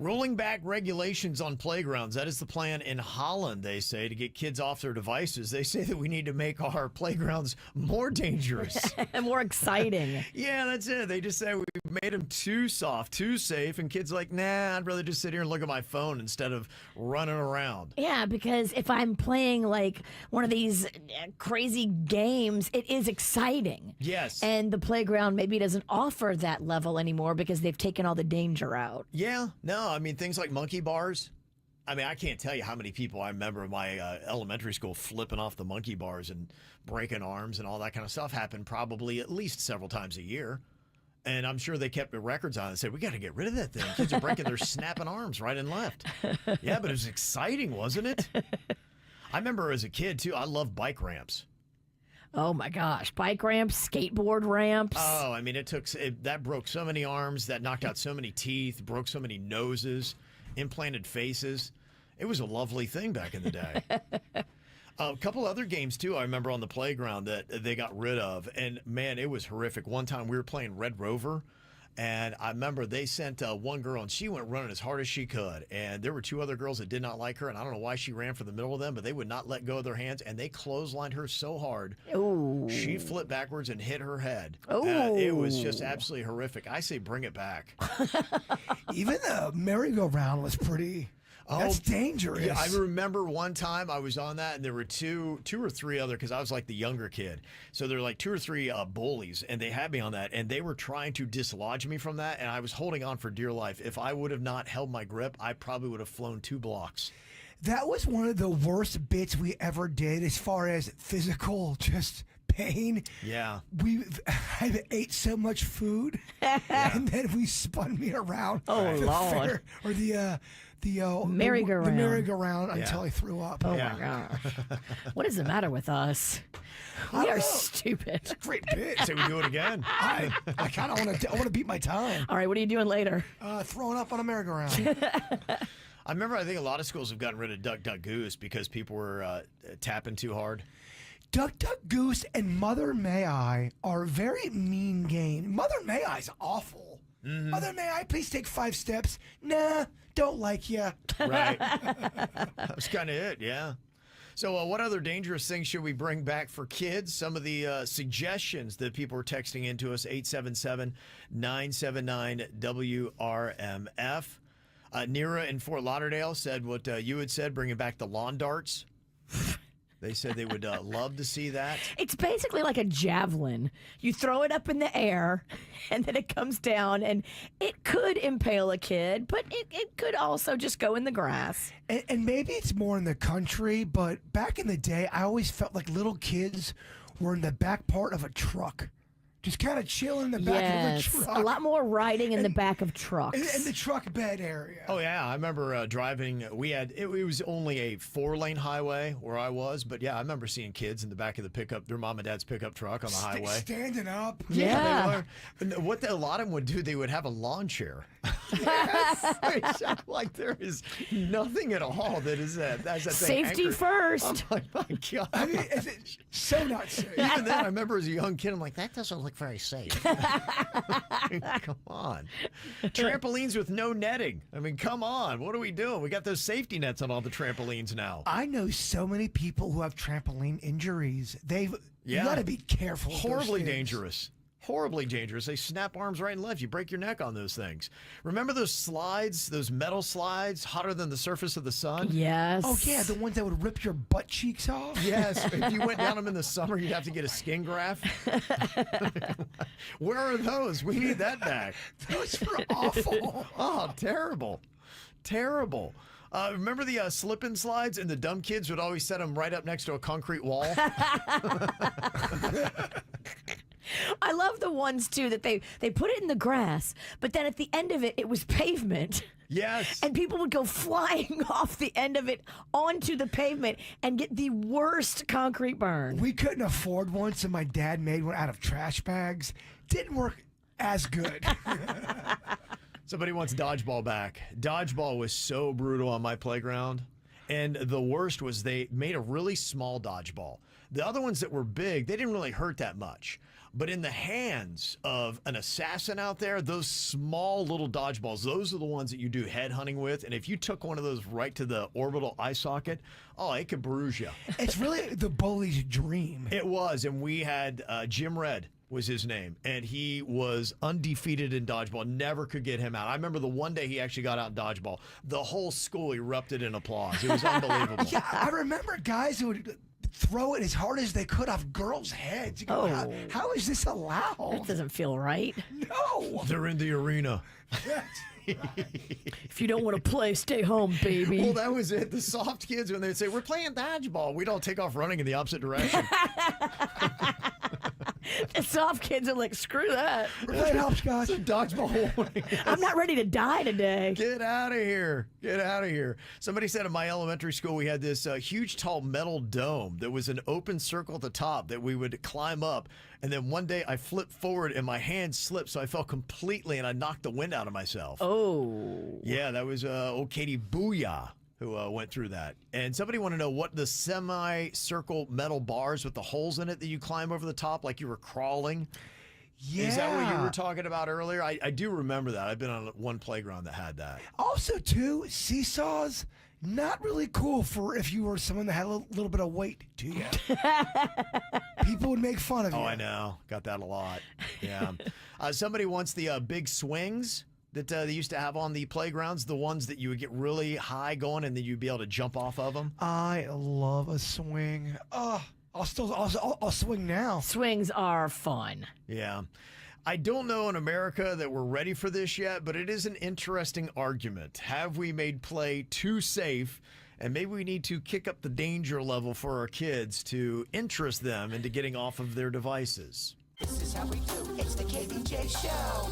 Rolling back regulations on playgrounds. That is the plan in Holland, they say, to get kids off their devices. They say that we need to make our playgrounds more dangerous. And more exciting. Yeah, that's it. They just say we made them too soft, too safe. And kids are like, nah, I'd rather just sit here and look at my phone instead of running around. Yeah, because if I'm playing like one of these crazy games, it is exciting. Yes. And the playground maybe doesn't offer that level anymore because they've taken all the danger out. Yeah, no, I mean, things like monkey bars. I mean, I can't tell you how many people I remember in my elementary school flipping off the monkey bars and breaking arms and all that kind of stuff happened probably at least several times a year. And I'm sure they kept the records on and said, we got to get rid of that thing. Kids are breaking their snapping arms right and left. Yeah, but it was exciting, wasn't it? I remember as a kid, too, I loved bike ramps. Oh my gosh, bike ramps, skateboard ramps. Oh, I mean, that broke so many arms, that knocked out so many teeth, broke so many noses, implanted faces. It was a lovely thing back in the day. A couple other games, too, I remember on the playground that they got rid of. And, man, it was horrific. One time we were playing Red Rover, and I remember they sent one girl, and she went running as hard as she could. And there were two other girls that did not like her, and I don't know why she ran for the middle of them, but they would not let go of their hands, and they clotheslined her so hard. Ooh. She flipped backwards and hit her head. Ooh. It was just absolutely horrific. I say bring it back. Even the merry-go-round was pretty... That's dangerous. Yeah, I remember one time I was on that, and there were two or three other, because I was like the younger kid. So there were like two or three bullies, and they had me on that, and they were trying to dislodge me from that, and I was holding on for dear life. If I would have not held my grip, I probably would have flown 2 blocks. That was one of the worst bits we ever did as far as physical just pain. Yeah. I ate so much food, and then we spun me around. Oh, the Lord. fair, or the merry-go-round. The merry-go-round until Yeah. I threw up. Oh my gosh. What is the matter with us? We are stupid. Great bit. Say we do it again. I kind of want to beat my time. All right, what are you doing later? Throwing up on a merry-go-round. I remember I think a lot of schools have gotten rid of Duck, Duck, Goose because people were tapping too hard. Duck, Duck, Goose, and Mother May I are very mean game. Mother May I's awful. Mm-hmm. Mother May I please take 5 steps? Nah, don't like ya. Right. That's kind of it, yeah. So what other dangerous things should we bring back for kids? Some of the suggestions that people are texting into us, 877-979-WRMF. Nira in Fort Lauderdale said what you had said, bringing back the lawn darts. They said they would love to see that. It's basically like a javelin. You throw it up in the air, and then it comes down, and it could impale a kid, but it could also just go in the grass. And maybe it's more in the country, but back in the day, I always felt like little kids were in the back part of a truck. Just kind of chilling in the back of the truck. A lot more riding in the back of trucks. In the truck bed area. Oh, yeah. I remember driving. It was only a 4-lane highway where I was. But, yeah, I remember seeing kids in the back of the pickup, their mom and dad's pickup truck on the highway. Standing up. Yeah. They were. And what a lot of them would do, they would have a lawn chair. Yes. Like there is nothing at all that is that. That's that thing Safety anchored. first. I'm like, my God. I mean, it's so not safe. Even then, I remember as a young kid, I'm like, that doesn't look very safe. Come on. Trampolines with no netting. I mean, come on. What are we doing? We got those safety nets on all the trampolines now. I know so many people who have trampoline injuries. You got to be careful. with those Horribly things. dangerous. Horribly dangerous. They snap arms right and left. You break your neck on those things. Remember those slides, those metal slides, hotter than the surface of the sun? Yes. Oh, yeah, the ones that would rip your butt cheeks off? Yes. If you went down them in the summer, you'd have to get a skin graft. Where are those? We need that back. Those were awful. Oh, terrible. Terrible. Remember the slip and slides, and the dumb kids would always set them right up next to a concrete wall? I love the ones, too, that they put it in the grass, but then at the end of it, it was pavement. Yes. And people would go flying off the end of it onto the pavement and get the worst concrete burn. We couldn't afford one, so my dad made one out of trash bags. Didn't work as good. Somebody wants dodgeball back. Dodgeball was so brutal on my playground. And the worst was they made a really small dodgeball. The other ones that were big, they didn't really hurt that much. But in the hands of an assassin out there, those small little dodgeballs, those are the ones that you do head hunting with. And if you took one of those right to the orbital eye socket, oh, it could bruise you. It's really the bully's dream. It was. And we had Jim Red was his name, and he was undefeated in dodgeball. Never could get him out. I remember the one day he actually got out in dodgeball. The whole school erupted in applause. It was unbelievable. Yeah, I remember guys who would throw it as hard as they could off girls' heads. You go, how is this That allowed? doesn't feel right. No. They're in the arena. If you don't want to play, stay home, baby. Well, that was it. The soft kids, when they'd say, we're playing dodgeball, we'd all take off running in the opposite direction. The soft kids are like, screw that. We're playing hopscotch. Dodgeball. I'm not ready to die today. Get out of here. Get out of here. Somebody said in my elementary school we had this huge, tall metal dome that was an open circle at the top that we would climb up. And then one day I flipped forward and my hand slipped, so I fell completely and I knocked the wind out of myself. Oh. Yeah, that was old Katie Booyah who went through that. And somebody want to know what the semicircle metal bars with the holes in it that you climb over the top like you were crawling. Yeah. Is that what you were talking about earlier? I do remember that. I've been on one playground that had that. Also, too, seesaws, not really cool for if you were someone that had a little bit of weight to you. People would make fun of you. Oh, I know. Got that a lot. Yeah. Somebody wants the big swings that they used to have on the playgrounds, the ones that you would get really high going and then you'd be able to jump off of them. I love a swing. I'll swing now. Swings are fun. Yeah. I don't know in America that we're ready for this yet, but it is an interesting argument. Have we made play too safe? And maybe we need to kick up the danger level for our kids to interest them into getting off of their devices. This is how we do. It's the KVJ Show.